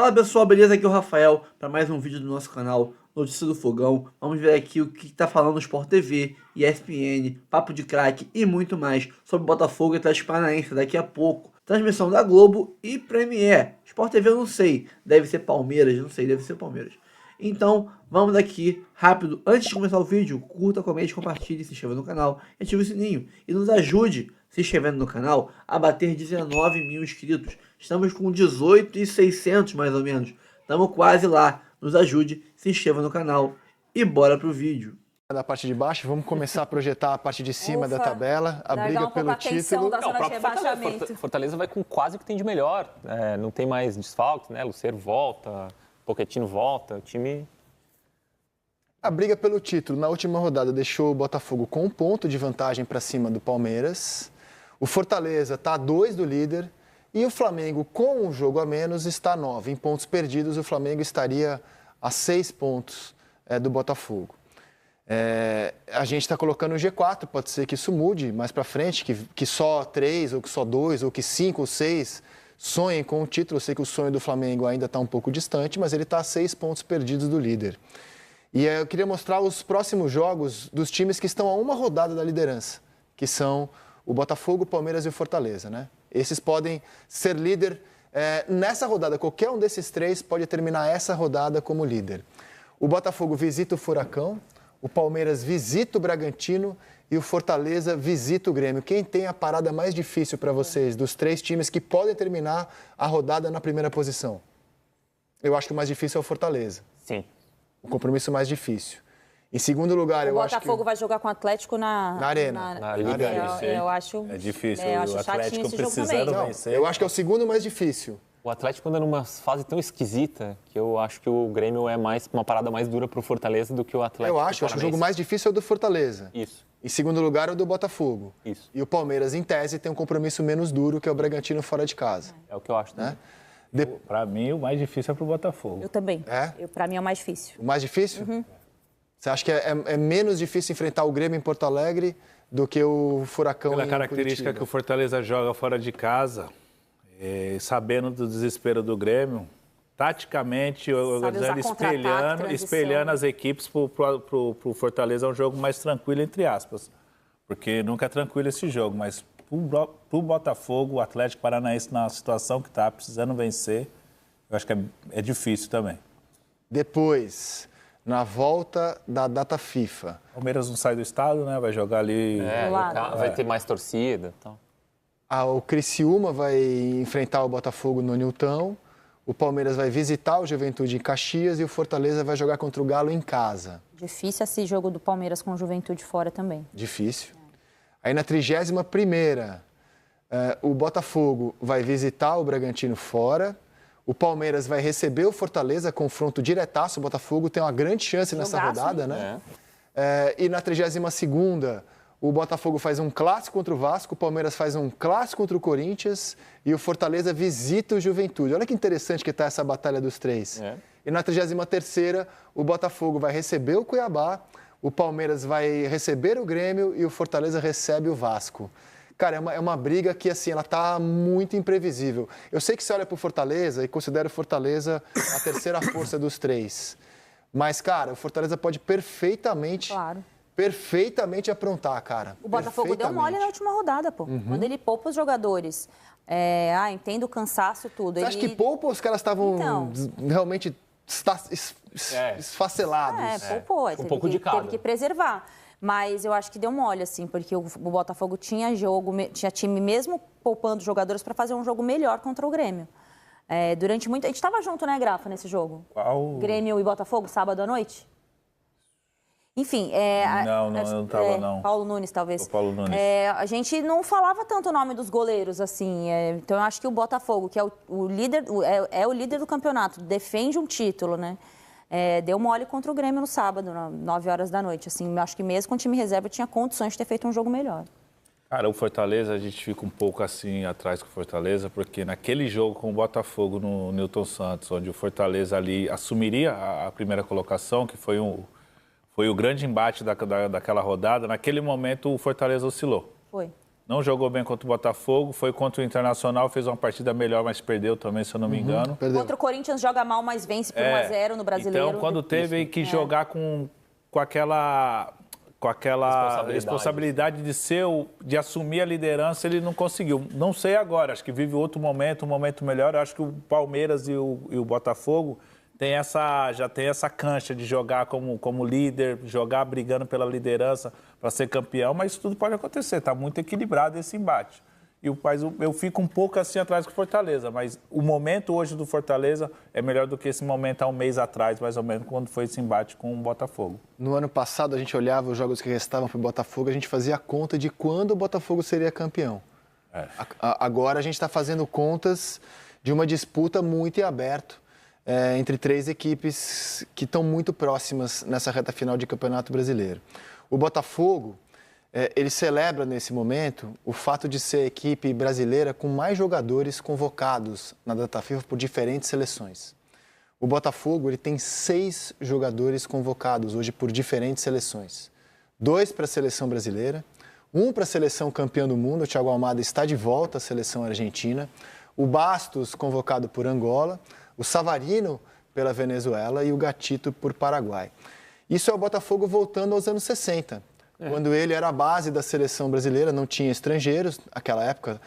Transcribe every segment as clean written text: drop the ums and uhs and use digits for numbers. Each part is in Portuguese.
Fala pessoal, beleza? Aqui é o Rafael para mais um vídeo do nosso canal Notícia do Fogão. Vamos ver aqui o que está falando no Sport TV, ESPN, Papo de Craque e muito mais sobre Botafogo e Atlético Paranaense daqui a pouco. Transmissão da Globo e Premiere. Sport TV eu não sei, deve ser Palmeiras, não sei, deve ser Palmeiras. Então, vamos aqui rápido. Antes de começar o vídeo, curta, comente, compartilhe, se inscreva no canal, ative o sininho e nos ajude, se inscrevendo no canal, a bater 19 mil inscritos. Estamos com 18.600 mais ou menos. Estamos quase lá. Nos ajude, se inscreva no canal e bora pro vídeo. Da parte de baixo, vamos começar a projetar a parte de cima da tabela, a briga um pelo título. Da zona de rebaixamento. Fortaleza vai com quase o que tem de melhor. Não tem mais desfalques, né? Lucero volta, Pochettino volta, o time... A briga pelo título na última rodada deixou o Botafogo com 1 ponto de vantagem para cima do Palmeiras. O Fortaleza está a 2 do líder e o Flamengo, com um jogo a menos, está a 9. Em pontos perdidos, o Flamengo estaria a 6 pontos do Botafogo. A gente está colocando o G4, pode ser que isso mude mais para frente, que só 3, ou que só 2, ou que 5 ou 6 sonhem com o título. Eu sei que o sonho do Flamengo ainda está um pouco distante, mas ele está a 6 pontos perdidos do líder. E eu queria mostrar os próximos jogos dos times que estão a uma rodada da liderança, que são o Botafogo, o Palmeiras e o Fortaleza, né? Esses podem ser líder nessa rodada. Qualquer um desses 3 pode terminar essa rodada como líder. O Botafogo visita o Furacão, o Palmeiras visita o Bragantino e o Fortaleza visita o Grêmio. Quem tem a parada mais difícil para vocês, dos 3 times que podem terminar a rodada na primeira posição? Eu acho que o mais difícil é o Fortaleza. Sim. O compromisso mais difícil. Em segundo lugar, eu acho que... O Botafogo vai jogar com o Atlético na Arena. Na Liga. Eu acho... É difícil, eu acho o Atlético precisando vencer. Eu acho que é o segundo mais difícil. O Atlético anda numa fase tão esquisita que eu acho que o Grêmio é uma parada mais dura pro Fortaleza do que o Atlético. Eu acho que o jogo mais difícil é o do Fortaleza. Isso. Em segundo lugar é o do Botafogo. Isso. E o Palmeiras, em tese, tem um compromisso menos duro, que é o Bragantino fora de casa. É o que eu acho, né? Para mim, o mais difícil é pro Botafogo. Eu também. Para mim é o mais difícil. O mais difícil? Uhum. Você acha que é menos difícil enfrentar o Grêmio em Porto Alegre do que o Furacão Pela em característica Curitiba? que o Fortaleza joga fora de casa, sabendo do desespero do Grêmio, taticamente, organizando, espelhando as equipes pro Fortaleza, é um jogo mais tranquilo, entre aspas. Porque nunca é tranquilo esse jogo, mas pro Botafogo, o Atlético Paranaense, na situação que está, precisando vencer, eu acho que é difícil também. Depois, na volta da data FIFA. O Palmeiras não sai do estado, né? Vai jogar ali... Vai ter mais torcida e tal. O Criciúma vai enfrentar o Botafogo no Nilton, o Palmeiras vai visitar o Juventude em Caxias e o Fortaleza vai jogar contra o Galo em casa. Difícil esse jogo do Palmeiras com o Juventude fora também. Difícil. Aí na 31ª, o Botafogo vai visitar o Bragantino fora, o Palmeiras vai receber o Fortaleza, confronto diretaço, o Botafogo tem uma grande chance nessa rodada, né? E na 32ª, o Botafogo faz um clássico contra o Vasco, o Palmeiras faz um clássico contra o Corinthians e o Fortaleza visita o Juventude. Olha que interessante que está essa batalha dos 3. E na 33ª, o Botafogo vai receber o Cuiabá, o Palmeiras vai receber o Grêmio e o Fortaleza recebe o Vasco. Cara, é uma briga que, assim, ela tá muito imprevisível. Eu sei que você olha pro Fortaleza e considera o Fortaleza a terceira força dos 3. Mas, cara, o Fortaleza pode perfeitamente aprontar, cara. O Botafogo deu mole na última rodada, pô. Quando ele poupa os jogadores. Entendo o cansaço e tudo. Você acha que poupa ou os caras estavam realmente esfacelados? Poupou. Um pouco de cada. Teve que preservar. Mas eu acho que deu mole, assim, porque o Botafogo tinha time mesmo poupando jogadores para fazer um jogo melhor contra o Grêmio. Durante muito... A gente estava junto, né, Grafa, nesse jogo? Qual? Grêmio e Botafogo, sábado à noite? Enfim, eu não estava, não. Paulo Nunes, talvez. O Paulo Nunes. A gente não falava tanto o nome dos goleiros, assim. Então, eu acho que o Botafogo, que é o líder, o líder do campeonato, defende um título, né? Deu mole contra o Grêmio no sábado, 9 horas da noite. Assim, eu acho que mesmo com o time reserva tinha condições de ter feito um jogo melhor. Cara, o Fortaleza, a gente fica um pouco assim atrás com o Fortaleza, porque naquele jogo com o Botafogo no Nilton Santos, onde o Fortaleza ali assumiria a primeira colocação, que foi o grande embate daquela rodada, naquele momento o Fortaleza oscilou. Foi. não jogou bem contra o Botafogo, foi contra o Internacional, fez uma partida melhor, mas perdeu também, se eu não me engano. Perdeu. Contra o Corinthians joga mal, mas vence por 1-0 no Brasileiro. Então, quando teve que jogar com aquela responsabilidade de assumir a liderança, ele não conseguiu. Não sei agora, acho que vive outro momento, um momento melhor. Eu acho que o Palmeiras e o Botafogo já tem essa cancha de jogar como líder, jogar brigando pela liderança para ser campeão, mas isso tudo pode acontecer, está muito equilibrado esse embate. Eu fico um pouco assim atrás do Fortaleza, mas o momento hoje do Fortaleza é melhor do que esse momento há um mês atrás, mais ou menos, quando foi esse embate com o Botafogo. No ano passado, a gente olhava os jogos que restavam para o Botafogo, a gente fazia a conta de quando o Botafogo seria campeão. Agora a gente está fazendo contas de uma disputa muito em aberto entre 3 equipes que estão muito próximas nessa reta final de Campeonato Brasileiro. O Botafogo, ele celebra nesse momento o fato de ser a equipe brasileira com mais jogadores convocados na data FIFA por diferentes seleções. O Botafogo, ele tem 6 jogadores convocados hoje por diferentes seleções. 2 para a seleção brasileira, 1 para a seleção campeã do mundo, o Thiago Almada está de volta à seleção argentina, o Bastos convocado por Angola, o Savarino pela Venezuela e o Gatito por Paraguai. Isso é o Botafogo voltando aos anos 60, quando ele era a base da seleção brasileira, não tinha estrangeiros, naquela época,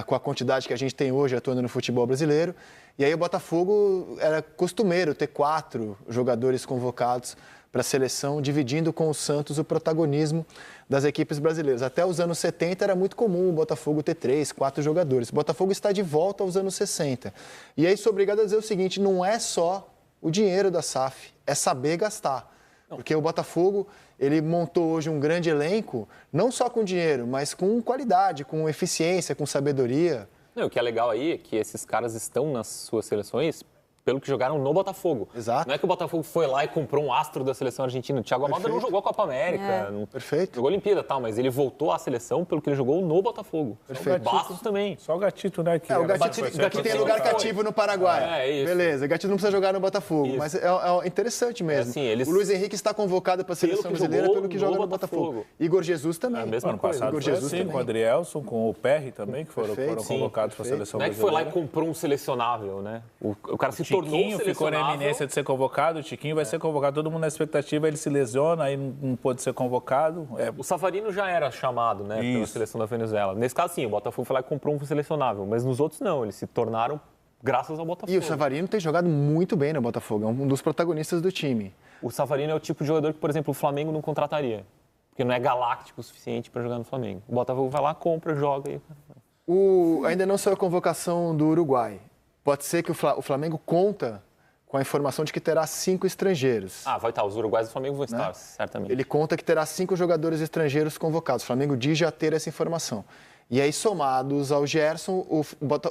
com a quantidade que a gente tem hoje atuando no futebol brasileiro. E aí o Botafogo era costumeiro ter 4 jogadores convocados para a seleção, dividindo com o Santos o protagonismo das equipes brasileiras. Até os anos 70 era muito comum o Botafogo ter 3, 4 jogadores. O Botafogo está de volta aos anos 60. E aí sou obrigado a dizer o seguinte, não é só o dinheiro da SAF, é saber gastar. Porque o Botafogo, ele montou hoje um grande elenco, não só com dinheiro, mas com qualidade, com eficiência, com sabedoria. Não, o que é legal aí é que esses caras estão nas suas seleções pelo que jogaram no Botafogo. Exato. Não é que o Botafogo foi lá e comprou um astro da seleção argentina. O Thiago Almada não jogou a Copa América. Não... Perfeito. Jogou a Olimpíada e tal, mas ele voltou à seleção pelo que ele jogou no Botafogo. Perfeito. Bastos também. Só o Gatito, né? O Gatito tem lugar cativo no Paraguai. Isso. Beleza, o Gatito não precisa jogar no Botafogo, Isso. mas é interessante mesmo. Assim, eles... O Luiz Henrique está convocado para a seleção brasileira pelo que joga no Botafogo. Igor Jesus também. É a mesma coisa. Igor Jesus também. Com o Adrielson, com o Perry também, que foram convocados para a seleção brasileira. Não é que foi lá e comprou um selecionável, né? O cara se tornou um selecionável. Ficou na eminência de ser convocado, o Tiquinho vai ser convocado, todo mundo na expectativa, ele se lesiona, aí não pôde ser convocado. O Savarino já era chamado, né, pela seleção da Venezuela. Nesse caso, sim, o Botafogo foi lá e comprou um selecionável, mas nos outros não, eles se tornaram graças ao Botafogo. E o Savarino tem jogado muito bem no Botafogo, é um dos protagonistas do time. O Savarino é o tipo de jogador que, por exemplo, o Flamengo não contrataria, porque não é galáctico o suficiente para jogar no Flamengo. O Botafogo vai lá, compra, joga e... Ainda não saiu a convocação do Uruguai. Pode ser que o Flamengo conta com a informação de que terá 5 estrangeiros. Vai estar. Os uruguaios do Flamengo vão estar, certamente. Ele conta que terá 5 jogadores estrangeiros convocados. O Flamengo diz já ter essa informação. E aí, somados ao Gerson,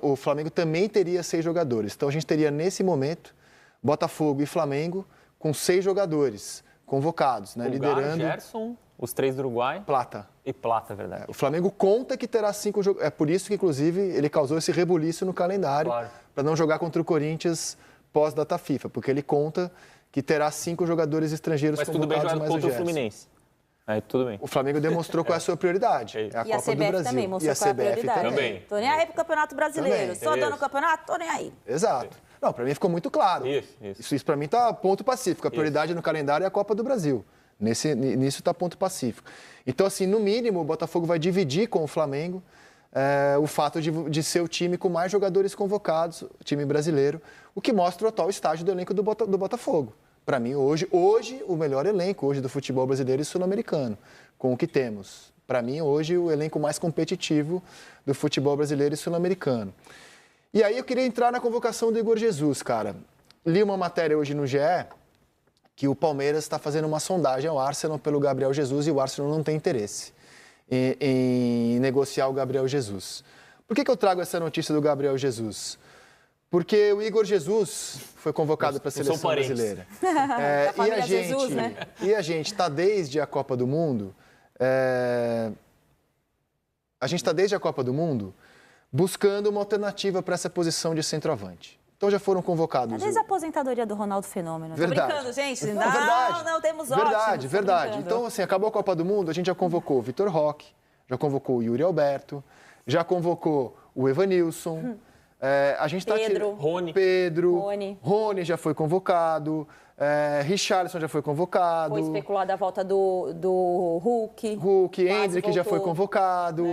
o Flamengo também teria 6 jogadores. Então, a gente teria, nesse momento, Botafogo e Flamengo com 6 jogadores convocados, né? Liderando... Gerson, os 3 do Uruguai... Plata. E Plata, é verdade. O Flamengo conta que terá 5 jogadores. É por isso que, inclusive, ele causou esse rebuliço no calendário, para não jogar contra o Corinthians pós-data FIFA, porque ele conta que terá 5 jogadores estrangeiros convocados, mais o Gerson. Mas tudo bem jogar contra o Fluminense. Aí tudo bem. O Flamengo demonstrou qual é a sua prioridade. É a Copa do Brasil. Também mostrou qual é a prioridade. Também. Tô nem aí pro Campeonato Brasileiro. Só dando o campeonato, tô nem aí. Exato. Não, para mim ficou muito claro. Isso para mim tá ponto pacífico. A prioridade no calendário é a Copa do Brasil. Nisso tá ponto pacífico. Então, assim, no mínimo, o Botafogo vai dividir com o Flamengo o fato de ser o time com mais jogadores convocados, o time brasileiro, o que mostra o atual estágio do elenco do Botafogo. Para mim, hoje, o melhor elenco hoje do futebol brasileiro e sul-americano, com o que temos. Para mim, hoje, o elenco mais competitivo do futebol brasileiro e sul-americano. E aí eu queria entrar na convocação do Igor Jesus, cara. Li uma matéria hoje no GE que o Palmeiras está fazendo uma sondagem ao Arsenal pelo Gabriel Jesus e o Arsenal não tem interesse em negociar o Gabriel Jesus. Por que eu trago essa notícia do Gabriel Jesus? Porque o Igor Jesus foi convocado para a seleção brasileira. E a gente está desde a Copa do Mundo. A gente está desde a Copa do Mundo buscando uma alternativa para essa posição de centroavante. Então já foram convocados. Desde a aposentadoria do Ronaldo Fenômeno. Verdade. Tô brincando, gente. Não, verdade. Não, temos ótimos. Verdade. Então, assim, acabou a Copa do Mundo, a gente já convocou Vitor Roque, já convocou o Yuri Alberto, já convocou o Evanilson. A gente tá Pedro. Pedro. Rony já foi convocado. Richarlison já foi convocado. Foi especulada a volta do Hulk. Endrick já foi convocado.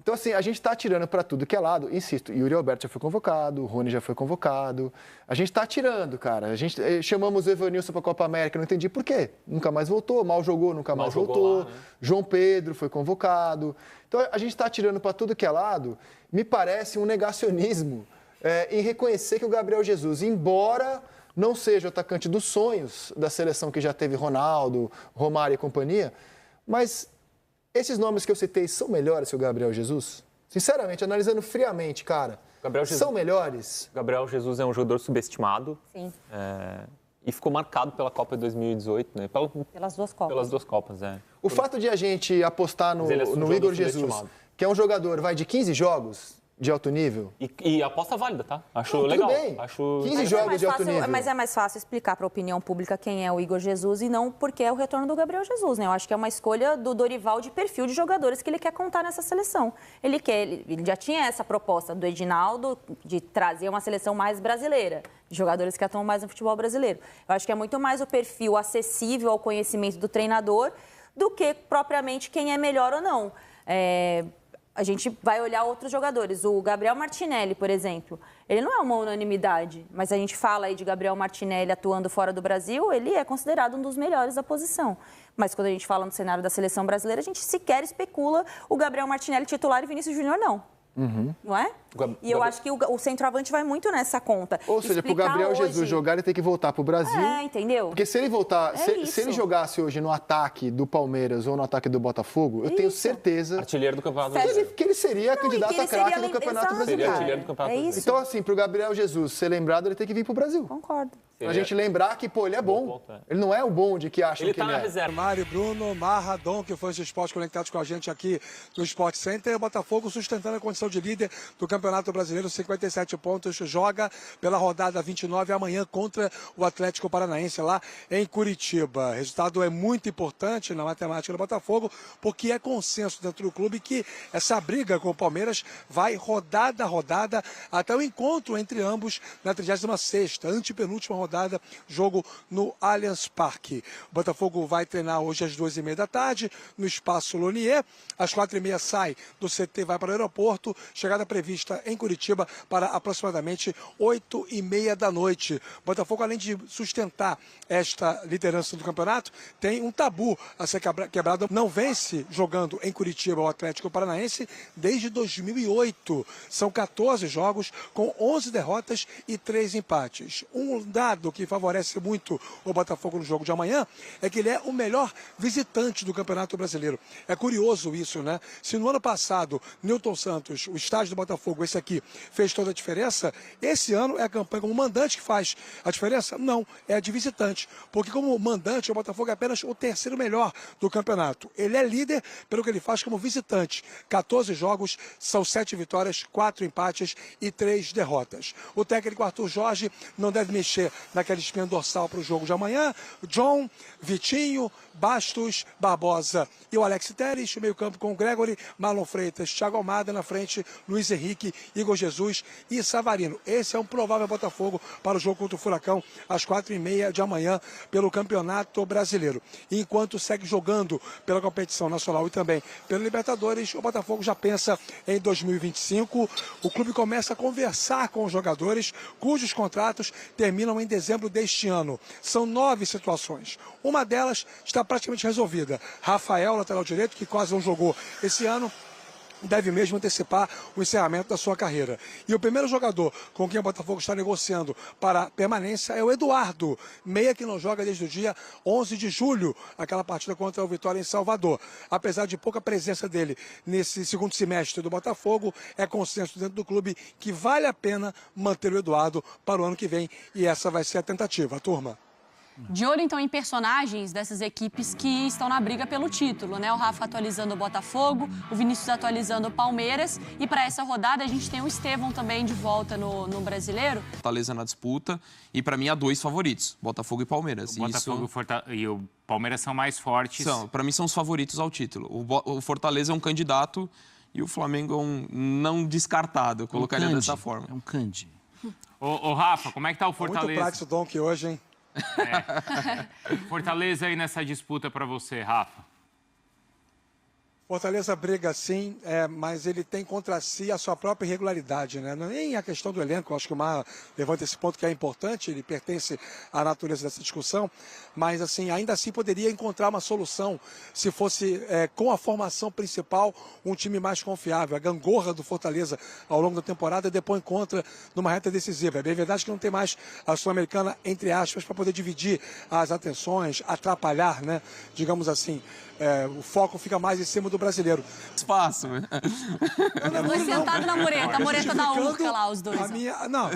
Então, assim, a gente está tirando para tudo que é lado. Insisto, Yuri Alberto já foi convocado, Rony já foi convocado. A gente está tirando, cara. A gente chamamos o Evanilson para a Copa América, não entendi por quê. Nunca mais voltou, mal jogou, nunca mais voltou. Lá, né? João Pedro foi convocado. Então, a gente está tirando para tudo que é lado. Me parece um negacionismo em reconhecer que o Gabriel Jesus, embora não seja o atacante dos sonhos da seleção que já teve Ronaldo, Romário e companhia, mas esses nomes que eu citei são melhores que o Gabriel Jesus? Sinceramente, analisando friamente, cara, são melhores? Gabriel Jesus é um jogador subestimado. Sim. E ficou marcado pela Copa de 2018, né? Pelas duas Copas. Pelas duas Copas, O fato de a gente apostar no Igor Jesus, que é um jogador de 15 jogos de alto nível. E aposta válida, tá? Acho legal. Tudo bem. 15 jogos de alto nível. Mas é mais fácil explicar para a opinião pública quem é o Igor Jesus e não porque é o retorno do Gabriel Jesus, né? Eu acho que é uma escolha do Dorival de perfil de jogadores que ele quer contar nessa seleção. Ele já tinha essa proposta do Edinaldo de trazer uma seleção mais brasileira, de jogadores que atuam mais no futebol brasileiro. Eu acho que é muito mais o perfil acessível ao conhecimento do treinador do que propriamente quem é melhor ou não. A gente vai olhar outros jogadores. O Gabriel Martinelli, por exemplo, ele não é uma unanimidade, mas a gente fala aí de Gabriel Martinelli atuando fora do Brasil, ele é considerado um dos melhores da posição. Mas quando a gente fala no cenário da seleção brasileira, a gente sequer especula o Gabriel Martinelli titular e Vinícius Júnior não. Não é? E eu acho que o centroavante vai muito nessa conta. Ou seja, para o Gabriel Jesus jogar, ele tem que voltar para o Brasil. Entendeu? Porque se ele voltar, se ele jogasse hoje no ataque do Palmeiras ou no ataque do Botafogo, eu tenho certeza... Artilheiro do Campeonato Brasileiro. Que ele seria candidato a craque do Campeonato Brasileiro. Seria artilheiro do Campeonato Brasileiro. Então, assim, para o Gabriel Jesus ser lembrado, ele tem que vir para o Brasil. Concordo. A gente lembrar que, ele é bom. Ele não é o bonde que acha que ele é. Ele tá na reserva. Mário, Bruno, Marradon, que foi os esportes conectados com a gente aqui no Sport Center. O Botafogo sustentando a condição de líder do Campeonato Brasileiro, 57 pontos, joga pela rodada 29 amanhã contra o Atlético Paranaense lá em Curitiba. O resultado é muito importante na matemática do Botafogo, porque é consenso dentro do clube que essa briga com o Palmeiras vai rodada a rodada até o encontro entre ambos na 36ª, antepenúltima rodada, jogo no Allianz Parque. O Botafogo vai treinar hoje às 2h30 da tarde no Espaço Lonier. Às 4h30 sai do CT e vai para o aeroporto. Chegada prevista em Curitiba para aproximadamente 8h30 da noite. O Botafogo, além de sustentar esta liderança do campeonato, tem um tabu a ser quebrado. Não vence jogando em Curitiba o Atlético Paranaense desde 2008. São 14 jogos com 11 derrotas e 3 empates. Um dado que favorece muito o Botafogo no jogo de amanhã é que ele é o melhor visitante do Campeonato Brasileiro. É curioso isso, né? Se no ano passado, Newton Santos, o estádio do Botafogo, esse aqui, fez toda a diferença, esse ano é a campanha como mandante que faz a diferença? Não, é a de visitante. Porque como mandante, o Botafogo é apenas o terceiro melhor do campeonato. Ele é líder pelo que ele faz como visitante. 14 jogos, são 7 vitórias, 4 empates e 3 derrotas. O técnico Arthur Jorge não deve mexer naquela espinha dorsal para o jogo de amanhã. John, Vitinho, Bastos, Barbosa e o Alex Telles, meio campo com o Gregory, Marlon Freitas, Thiago Almada na frente, Luiz Henrique, Igor Jesus e Savarino. Esse é um provável Botafogo para o jogo contra o Furacão às 4h30 de amanhã pelo Campeonato Brasileiro. E enquanto segue jogando pela competição nacional e também pela Libertadores, o Botafogo já pensa em 2025. O clube começa a conversar com os jogadores cujos contratos terminam em dezembro deste ano. São 9 situações. Uma delas está praticamente resolvida. Rafael, lateral direito, que quase não jogou esse ano, deve mesmo antecipar o encerramento da sua carreira. E o primeiro jogador com quem o Botafogo está negociando para permanência é o Eduardo, meia que não joga desde o dia 11 de julho, aquela partida contra o Vitória em Salvador. Apesar de pouca presença dele nesse segundo semestre do Botafogo, é consenso dentro do clube que vale a pena manter o Eduardo para o ano que vem. E essa vai ser a tentativa, turma. De olho, então, em personagens dessas equipes que estão na briga pelo título, né? O Rafa atualizando o Botafogo, o Vinícius atualizando o Palmeiras. E para essa rodada, a gente tem o Estevão também de volta no Brasileiro. Fortaleza na disputa. E para mim, há 2 favoritos, Botafogo e Palmeiras. O Botafogo e o Palmeiras são mais fortes. Para mim, são os favoritos ao título. O Fortaleza é um candidato e o Flamengo é um não descartado. Eu colocaria dessa forma. É um candi. Ô, Rafa, como é que tá o Fortaleza? Muito prático o Donk hoje, hein? Fortaleza aí nessa disputa para você, Rafa. Fortaleza briga sim, mas ele tem contra si a sua própria irregularidade, né? Não é nem a questão do elenco, eu acho que o Mar levanta esse ponto que é importante, ele pertence à natureza dessa discussão, mas assim, ainda assim poderia encontrar uma solução se fosse com a formação principal um time mais confiável. A gangorra do Fortaleza ao longo da temporada depois encontra numa reta decisiva. É bem verdade que não tem mais a Sul-Americana, entre aspas, para poder dividir as atenções, atrapalhar, né? Digamos assim. O foco fica mais em cima do brasileiro. Espaço. Os dois sentados na mureta, a mureta da Urca lá, os dois. Não,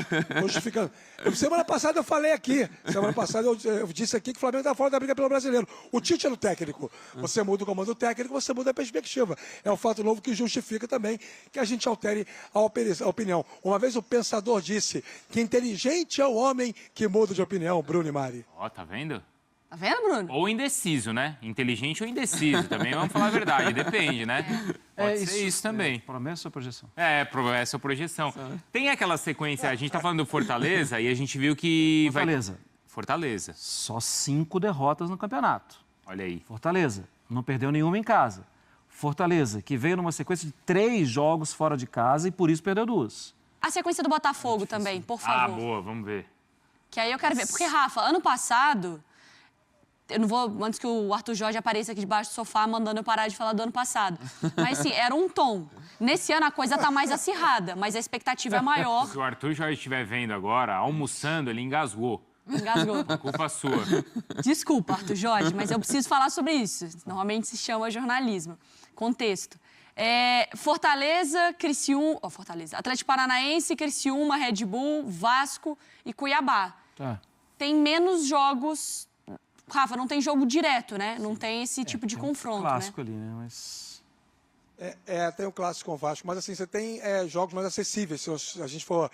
justificando. Semana passada eu falei aqui, semana passada eu disse aqui que o Flamengo está fora da briga pelo brasileiro. O Tite era o técnico. Você muda o comando técnico, você muda a perspectiva. É um fato novo que justifica também que a gente altere a opinião. Uma vez o pensador disse que inteligente é o homem que muda de opinião, Bruno e Mari. Ó, tá vendo? Tá vendo, Bruno? Ou indeciso, né? Inteligente ou indeciso. Também vamos falar a verdade, depende, né? Pode ser isso também. Promessa ou projeção? Promessa ou projeção. Tem aquela sequência, a gente tá falando do Fortaleza e a gente viu que Fortaleza. Só 5 derrotas no campeonato. Olha aí. Fortaleza, não perdeu nenhuma em casa. Fortaleza, que veio numa sequência de 3 jogos fora de casa e por isso perdeu 2. A sequência do Botafogo também, por favor. Boa, vamos ver. Que aí eu quero ver. Porque, Rafa, ano passado... Eu não vou, antes que o Arthur Jorge apareça aqui debaixo do sofá, mandando eu parar de falar do ano passado. Mas, assim, era um tom. Nesse ano a coisa tá mais acirrada, mas a expectativa é maior. Se o Arthur Jorge estiver vendo agora, almoçando, ele engasgou. Engasgou. Culpa sua. Desculpa, Arthur Jorge, mas eu preciso falar sobre isso. Normalmente se chama jornalismo. Contexto. Fortaleza, Criciúma... Fortaleza. Atlético Paranaense, Criciúma, Red Bull, Vasco e Cuiabá. Tá. Tem menos jogos... Rafa, não tem jogo direto, né? Não tem esse tipo de confronto, um clássico né? ali, né? Mas... Tem o clássico com o Vasco, mas assim, você tem jogos mais acessíveis, se a gente for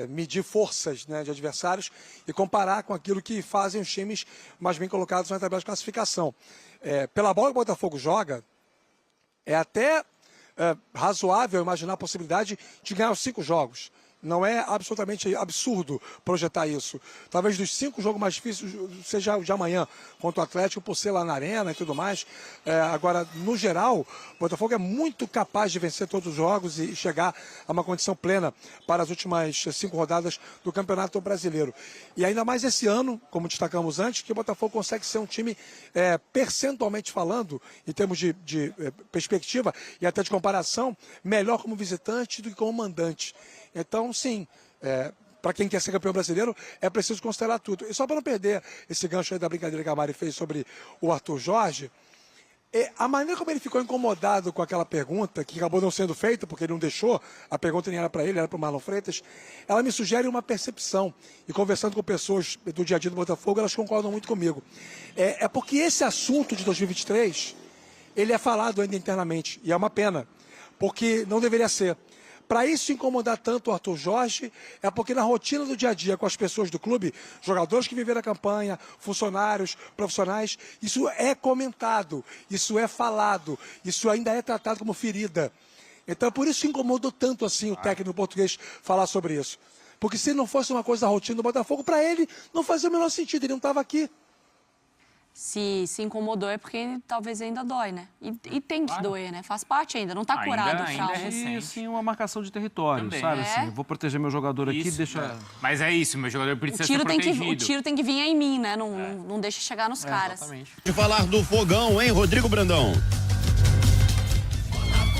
medir forças, né, de adversários e comparar com aquilo que fazem os times mais bem colocados na tabela de classificação. Pela bola que o Botafogo joga, é até razoável imaginar a possibilidade de ganhar os 5 jogos. Não é absolutamente absurdo projetar isso. Talvez dos 5 jogos mais difíceis seja o de amanhã contra o Atlético, por ser lá na arena e tudo mais. Agora, no geral, o Botafogo é muito capaz de vencer todos os jogos e chegar a uma condição plena para as últimas 5 rodadas do Campeonato Brasileiro. E ainda mais esse ano, como destacamos antes, que o Botafogo consegue ser um time, percentualmente falando, em termos de perspectiva e até de comparação, melhor como visitante do que como mandante. Então, sim, para quem quer ser campeão brasileiro, é preciso considerar tudo. E só para não perder esse gancho aí da brincadeira que a Mari fez sobre o Arthur Jorge, a maneira como ele ficou incomodado com aquela pergunta, que acabou não sendo feita, porque ele não deixou, a pergunta nem era para ele, era para o Marlon Freitas, ela me sugere uma percepção. E conversando com pessoas do dia a dia do Botafogo, elas concordam muito comigo. É porque esse assunto de 2023, ele é falado ainda internamente, e é uma pena, porque não deveria ser. Para isso incomodar tanto o Arthur Jorge, é porque na rotina do dia a dia com as pessoas do clube, jogadores que viveram a campanha, funcionários, profissionais, isso é comentado, isso é falado, isso ainda é tratado como ferida. Então por isso incomodou tanto assim o técnico português falar sobre isso. Porque se não fosse uma coisa da rotina do Botafogo, para ele não fazia o menor sentido, ele não estava aqui. Se incomodou é porque talvez ainda dói, né? E tem que doer, né? Faz parte ainda, não tá curado o trauma. E assim, uma marcação de território, também, sabe? Assim, eu vou proteger meu jogador aqui, deixa... Mas é isso, meu jogador precisa ser protegido. O tiro tem que vir em mim, né? Não deixa chegar nos caras. Exatamente. De falar do Fogão, hein, Rodrigo Brandão?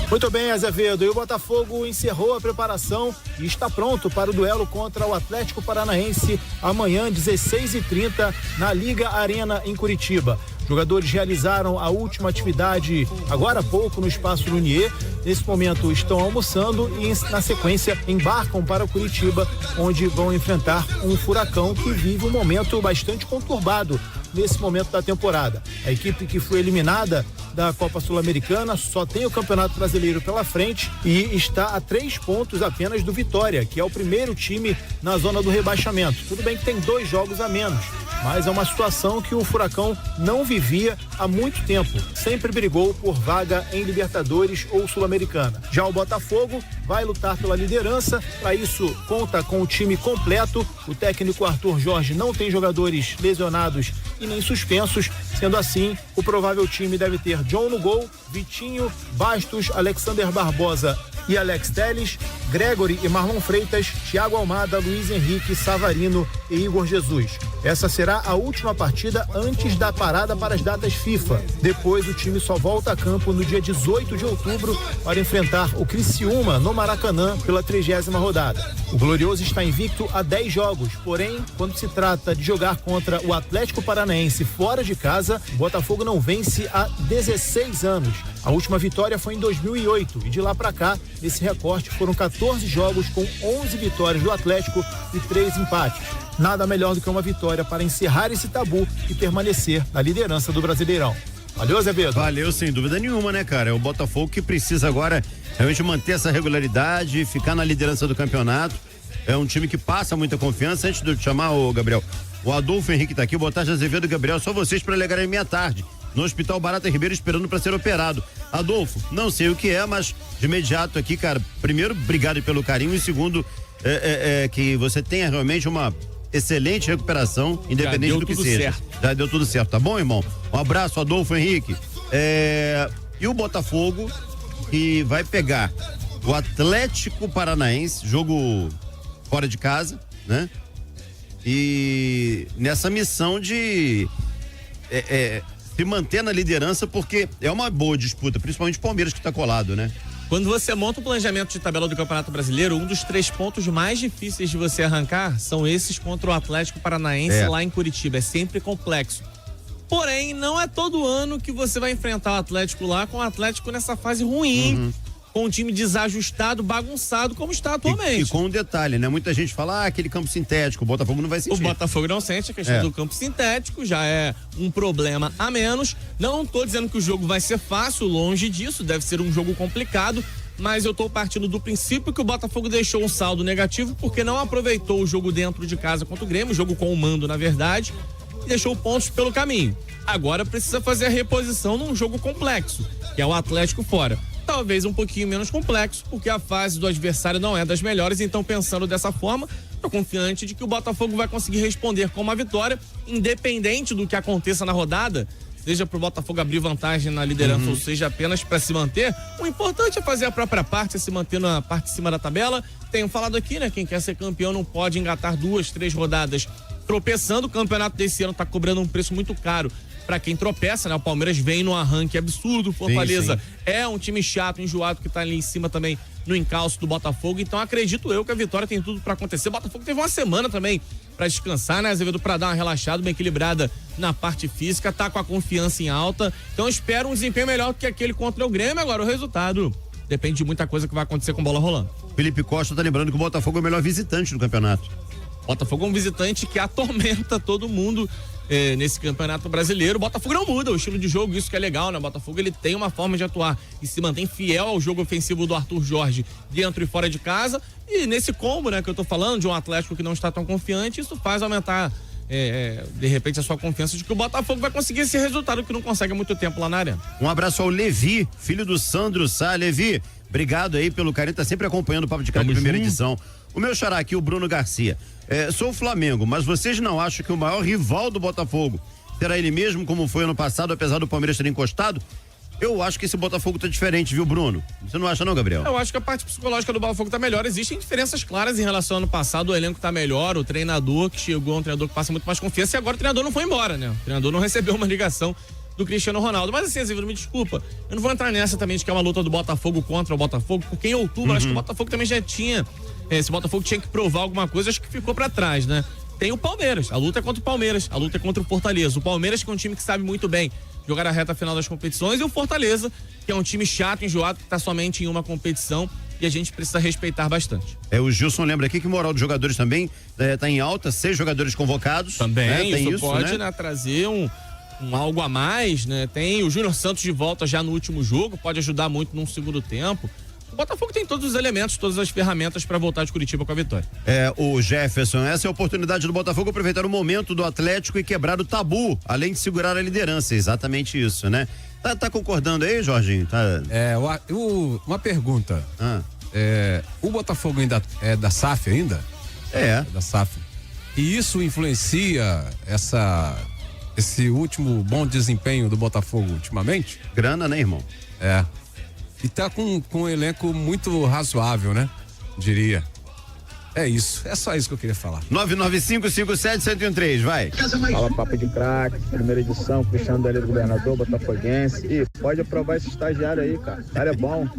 Muito bem, Azevedo. E o Botafogo encerrou a preparação e está pronto para o duelo contra o Atlético Paranaense amanhã, 16h30, na Liga Arena, em Curitiba. Jogadores realizaram a última atividade agora há pouco no Espaço Lunier. Nesse momento estão almoçando e, na sequência, embarcam para Curitiba, onde vão enfrentar um Furacão que vive um momento bastante conturbado nesse momento da temporada. A equipe que foi eliminada da Copa Sul-Americana só tem o Campeonato Brasileiro pela frente e está a 3 pontos apenas do Vitória, que é o primeiro time na zona do rebaixamento. Tudo bem que tem 2 jogos a menos, mas é uma situação que o Furacão não vivia há muito tempo. Sempre brigou por vaga em Libertadores ou Sul-Americana. Já o Botafogo vai lutar pela liderança. Para isso, conta com o time completo. O técnico Arthur Jorge não tem jogadores lesionados e nem suspensos. Sendo assim, o provável time deve ter John no gol, Vitinho, Bastos, Alexander Barbosa e Alex Telles, Gregory e Marlon Freitas, Thiago Almada, Luiz Henrique, Savarino e Igor Jesus. Essa será a última partida antes da parada para as datas FIFA. Depois o time só volta a campo no dia 18 de outubro para enfrentar o Criciúma no Maracanã pela 30ª rodada. O Glorioso está invicto a 10 jogos, porém, quando se trata de jogar contra o Atlético Paranaense fora de casa, o Botafogo não vence há 16 anos. A última vitória foi em 2008 e de lá para cá, nesse recorte, foram 14 jogos com 11 vitórias do Atlético e 3 empates. Nada melhor do que uma vitória para encerrar esse tabu e permanecer na liderança do Brasileirão. Valeu, Azevedo? Valeu, sem dúvida nenhuma, né, cara? É o Botafogo que precisa agora realmente manter essa regularidade, ficar na liderança do campeonato. É um time que passa muita confiança. Antes de eu te chamar, ô Gabriel, o Adolfo Henrique tá aqui, boa tarde, Azevedo e Gabriel, só vocês para alegarem minha tarde. No Hospital Barata Ribeiro, esperando para ser operado. Adolfo, não sei o que é, mas de imediato aqui, cara, primeiro, obrigado pelo carinho, e segundo, que você tenha realmente uma excelente recuperação, independente do que seja. Certo. Já deu tudo certo, tá bom, irmão? Um abraço, Adolfo Henrique. E o Botafogo, que vai pegar o Atlético Paranaense, jogo fora de casa, né? E nessa missão de se manter na liderança, porque é uma boa disputa, principalmente o Palmeiras, que está colado, né? Quando você monta o planejamento de tabela do Campeonato Brasileiro, um dos 3 pontos mais difíceis de você arrancar são esses contra o Atlético Paranaense lá em Curitiba. É sempre complexo. Porém, não é todo ano que você vai enfrentar o Atlético lá, com o Atlético nessa fase ruim, com um time desajustado, bagunçado, como está atualmente. E com um detalhe, né? Muita gente fala, aquele campo sintético, o Botafogo não vai sentir. O Botafogo não sente, a questão do campo sintético já é um problema a menos. Não tô dizendo que o jogo vai ser fácil, longe disso, deve ser um jogo complicado, mas eu tô partindo do princípio que o Botafogo deixou um saldo negativo porque não aproveitou o jogo dentro de casa contra o Grêmio, o jogo com o mando, na verdade, e deixou pontos pelo caminho. Agora precisa fazer a reposição num jogo complexo, que é o Atlético fora. Talvez um pouquinho menos complexo, porque a fase do adversário não é das melhores, então pensando dessa forma, tô confiante de que o Botafogo vai conseguir responder com uma vitória, independente do que aconteça na rodada, seja pro Botafogo abrir vantagem na liderança ou seja apenas para se manter. O importante é fazer a própria parte, é se manter na parte de cima da tabela. Tenho falado aqui, né, quem quer ser campeão não pode engatar 2, 3 rodadas tropeçando. O campeonato desse ano tá cobrando um preço muito caro para quem tropeça, né? O Palmeiras vem no arranque absurdo, Fortaleza é um time chato, enjoado, que tá ali em cima também no encalço do Botafogo, então acredito eu que a vitória tem tudo para acontecer. O Botafogo teve uma semana também para descansar, né, Azevedo, para dar uma relaxada, bem equilibrada na parte física, tá com a confiança em alta, então espero um desempenho melhor que aquele contra o Grêmio. Agora o resultado depende de muita coisa que vai acontecer com bola rolando. Felipe Costa tá lembrando que o Botafogo é o melhor visitante do campeonato. Botafogo é um visitante que atormenta todo mundo nesse campeonato brasileiro. O Botafogo não muda o estilo de jogo, isso que é legal, né? O Botafogo, ele tem uma forma de atuar e se mantém fiel ao jogo ofensivo do Arthur Jorge dentro e fora de casa. E nesse combo, né, que eu tô falando, de um Atlético que não está tão confiante, isso faz aumentar de repente a sua confiança de que o Botafogo vai conseguir esse resultado que não consegue há muito tempo lá na arena. Um abraço ao Levi, filho do Sandro Sá. Levi, obrigado aí pelo carinho, tá sempre acompanhando o Papo de Craque, primeira edição. O meu xará aqui, o Bruno Garcia. Sou o Flamengo, mas vocês não acham que o maior rival do Botafogo será ele mesmo, como foi ano passado, apesar do Palmeiras ter encostado? Eu acho que esse Botafogo tá diferente, viu, Bruno? Você não acha não, Gabriel? Eu acho que a parte psicológica do Botafogo tá melhor. Existem diferenças claras em relação ao ano passado. O elenco tá melhor, o treinador que chegou, um treinador que passa muito mais confiança, e agora o treinador não foi embora, né? O treinador não recebeu uma ligação do Cristiano Ronaldo. Mas assim, Azevedo, me desculpa, eu não vou entrar nessa também de que é uma luta do Botafogo contra o Botafogo, porque em outubro acho que o Botafogo também já tinha, se o Botafogo tinha que provar alguma coisa, acho que ficou pra trás, né? tem o Palmeiras. A luta é contra o Palmeiras, a luta é contra o Fortaleza. O Palmeiras, que é um time que sabe muito bem jogar a reta final das competições, e o Fortaleza, que é um time chato, enjoado, que está somente em uma competição, e a gente precisa respeitar bastante. O Gilson lembra aqui que o moral dos jogadores também está em alta, 6 jogadores convocados. Também, né? Tem isso pode, né? Trazer um algo a mais, né? Tem o Júnior Santos de volta já no último jogo, pode ajudar muito num segundo tempo. O Botafogo tem todos os elementos, todas as ferramentas para voltar de Curitiba com a vitória. O Jefferson, essa é a oportunidade do Botafogo aproveitar o momento do Atlético e quebrar o tabu, além de segurar a liderança, exatamente isso, né? Tá concordando aí, Jorginho? Tá... Uma pergunta. O Botafogo ainda é da SAF ainda? É da SAF. E isso influencia esse último bom desempenho do Botafogo ultimamente? Grana, né, irmão? E tá com um elenco muito razoável, né? Diria. É isso. É só isso que eu queria falar. 99557-1013, vai. Fala, Papo de Craque, primeira edição, Cristiano Délio, governador, botafoguense. E pode aprovar esse estagiário aí, cara. O cara é bom.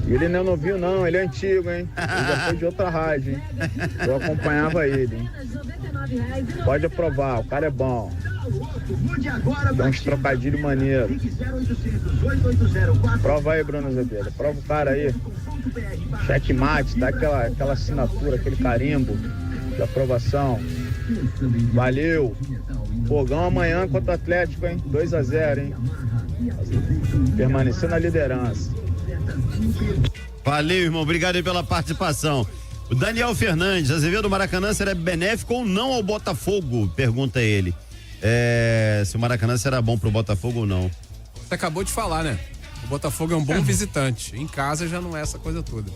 E ele não é novinho, não. Ele é antigo, hein? Ele já foi de outra rádio, hein? Eu acompanhava ele, hein? Pode aprovar, o cara é bom. Dá uns trocadilhos maneiros. Prova aí, Bruno Azevedo. Prova o cara aí. Checkmate, dá aquela assinatura, aquele carimbo de aprovação. Valeu. Fogão amanhã contra o Atlético, hein? 2-0, hein? Permanecer na liderança. Valeu, irmão. Obrigado aí pela participação. O Daniel Fernandes, Azevedo, Maracanã será benéfico ou não ao Botafogo? Pergunta ele. Se o Maracanã será bom pro Botafogo ou não. Você acabou de falar, né? O Botafogo é um bom visitante. Em casa já não é essa coisa toda.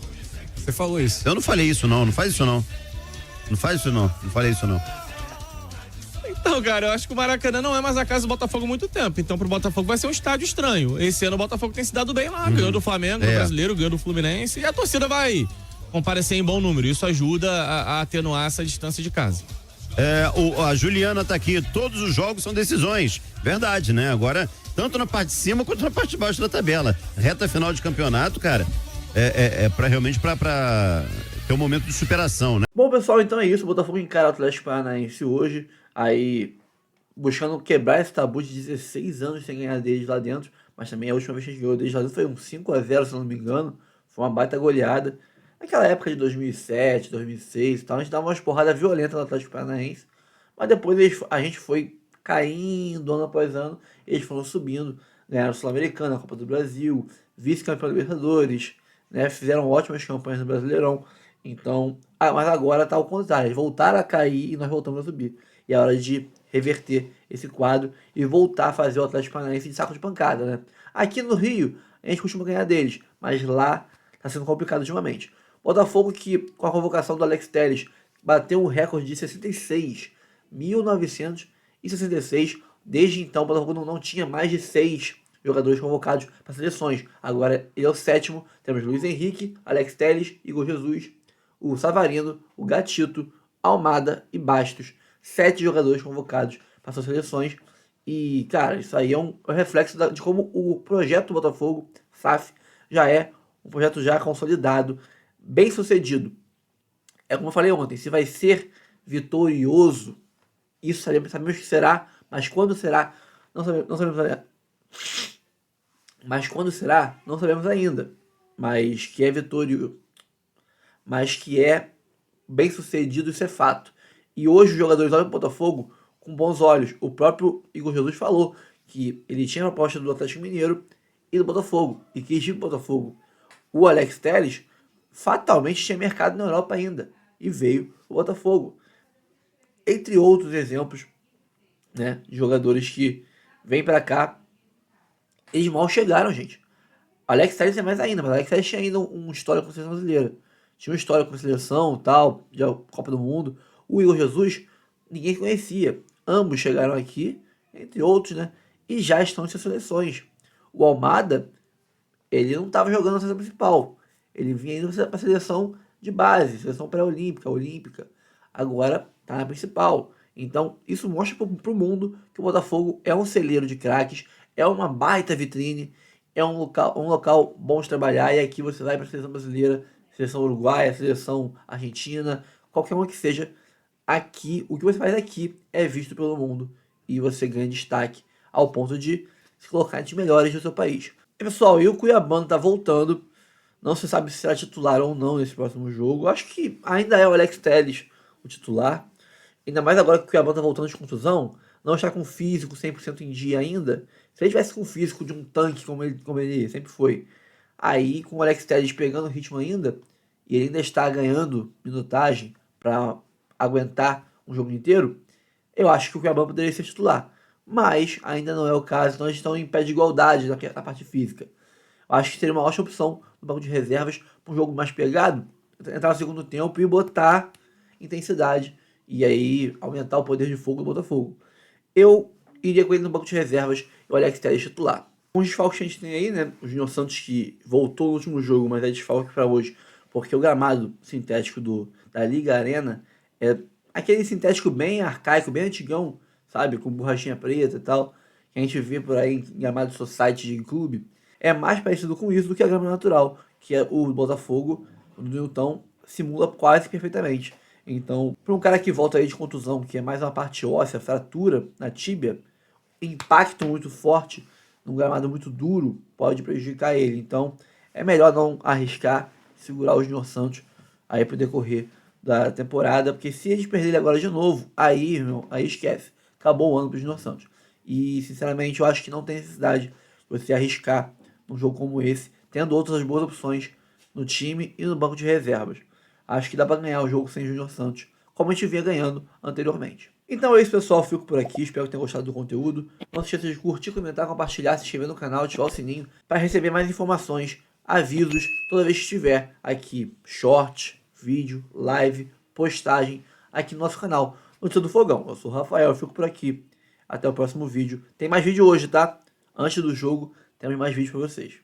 Você falou isso. Eu não falei isso, não. Não faz isso, não. Não faz isso, não. Não falei isso, não. Então, cara, eu acho que o Maracanã não é mais a casa do Botafogo há muito tempo. Então, pro Botafogo vai ser um estádio estranho. Esse ano o Botafogo tem se dado bem lá. Ganhou do Flamengo, do Brasileiro, ganhou do Fluminense. E a torcida vai comparecer em bom número. Isso ajuda a atenuar essa distância de casa. A Juliana tá aqui. Todos os jogos são decisões. Verdade, né? Agora, tanto na parte de cima quanto na parte de baixo da tabela. Reta final de campeonato, cara, realmente pra ter um momento de superação, né? Bom, pessoal, então é isso. O Botafogo encara o Atlético Paranaense hoje, aí buscando quebrar esse tabu de 16 anos sem ganhar deles lá dentro, mas também a última vez que a gente ganhou deles lá dentro foi um 5-0, se não me engano. Foi uma baita goleada. Naquela época de 2007, 2006 e tal, a gente dava umas porradas violentas no Atlético Paranaense, mas depois a gente foi caindo ano após ano, eles foram subindo, ganharam a Sul-Americana, a Copa do Brasil, vice-campeão da Libertadores, né, fizeram ótimas campanhas no Brasileirão. Então, mas agora tá ao contrário, eles voltaram a cair e nós voltamos a subir. E é hora de reverter esse quadro e voltar a fazer o Atlético Paranaense de saco de pancada, né? Aqui no Rio, a gente costuma ganhar deles, mas lá tá sendo complicado ultimamente. Botafogo, que com a convocação do Alex Telles bateu um recorde de 1966. Desde então, o Botafogo não tinha mais de 6 jogadores convocados para seleções. Agora ele é o 7º. Temos Luiz Henrique, Alex Telles, Igor Jesus, o Savarino, o Gatito, Almada e Bastos. 7 jogadores convocados para suas seleções. E, cara, isso aí é um reflexo de como o projeto do Botafogo, SAF, já é um projeto já consolidado, bem sucedido. É como eu falei ontem, se vai ser vitorioso, isso sabemos que será, mas quando será, não sabemos ainda. Mas quando será, não sabemos ainda. Mas que é vitorioso, mas que é bem sucedido, isso é fato. E hoje os jogadores olham para o Botafogo com bons olhos. O próprio Igor Jesus falou que ele tinha a proposta do Atlético Mineiro e do Botafogo, e quis ir para o Botafogo. O Alex Telles fatalmente tinha mercado na Europa ainda, e veio o Botafogo. Entre outros exemplos, né, de jogadores que vêm para cá, eles mal chegaram, gente. O Alex Telles é mais ainda, mas o Alex Telles tinha ainda um histórico com a seleção brasileira. Tinha uma história com a seleção, tal, de Copa do Mundo. O Igor Jesus, ninguém conhecia. Ambos chegaram aqui, entre outros, né, e já estão em suas seleções. O Almada, ele não estava jogando na seleção principal. Ele vinha indo para a seleção de base, seleção pré-olímpica, olímpica. Agora está na principal. Então, isso mostra para o mundo que o Botafogo é um celeiro de craques, é uma baita vitrine, é um local bom de trabalhar. E aqui você vai para a seleção brasileira, seleção uruguaia, seleção argentina, qualquer uma que seja, aqui, o que você faz aqui é visto pelo mundo e você ganha destaque ao ponto de se colocar entre os melhores do seu país. E, pessoal, e o Cuiabano tá voltando, não se sabe se será titular ou não nesse próximo jogo. Acho que ainda é o Alex Telles o titular, ainda mais agora que o Cuiabano tá voltando de contusão, não está com físico 100% em dia ainda. Se ele tivesse com o físico de um tanque como ele sempre foi, aí com o Alex Telles pegando o ritmo ainda, e ele ainda está ganhando minutagem para aguentar um jogo inteiro, eu acho que o Cuiabano poderia ser titular. Mas ainda não é o caso, então eles estão em pé de igualdade na parte física. Eu acho que seria uma ótima opção no banco de reservas para um jogo mais pegado, entrar no segundo tempo e botar intensidade e aí aumentar o poder de fogo do Botafogo. Eu iria com ele no banco de reservas e o Alex Telles titular. Um desfalque que a gente tem aí, né? O Júnior Santos que voltou no último jogo, mas é desfalque para hoje, porque o gramado sintético da Liga Arena é aquele sintético bem arcaico, bem antigão, sabe? Com borrachinha preta e tal, que a gente vê por aí em gramado society de clube. É mais parecido com isso do que a grama natural, que é o Botafogo, do Newton, simula quase perfeitamente. Então, para um cara que volta aí de contusão, que é mais uma parte óssea, fratura na tíbia, impacto muito forte num gramado muito duro pode prejudicar ele. Então, é melhor não arriscar, segurar o Júnior Santos aí para o decorrer da temporada, porque se eles perderem ele agora de novo, aí, irmão, aí esquece. Acabou o ano para o Júnior Santos. E, sinceramente, eu acho que não tem necessidade de você arriscar num jogo como esse, tendo outras boas opções no time e no banco de reservas. Acho que dá para ganhar o jogo sem Júnior Santos, como a gente vinha ganhando anteriormente. Então é isso, pessoal. Fico por aqui. Espero que tenham gostado do conteúdo. Não se esqueça de curtir, comentar, compartilhar, se inscrever no canal, ativar o sininho para receber mais informações, avisos toda vez que estiver aqui. Short, vídeo, live, postagem aqui no nosso canal. Notícia do Fogão. Eu sou o Rafael. Eu fico por aqui. Até o próximo vídeo. Tem mais vídeo hoje, tá? Antes do jogo, temos mais vídeos para vocês.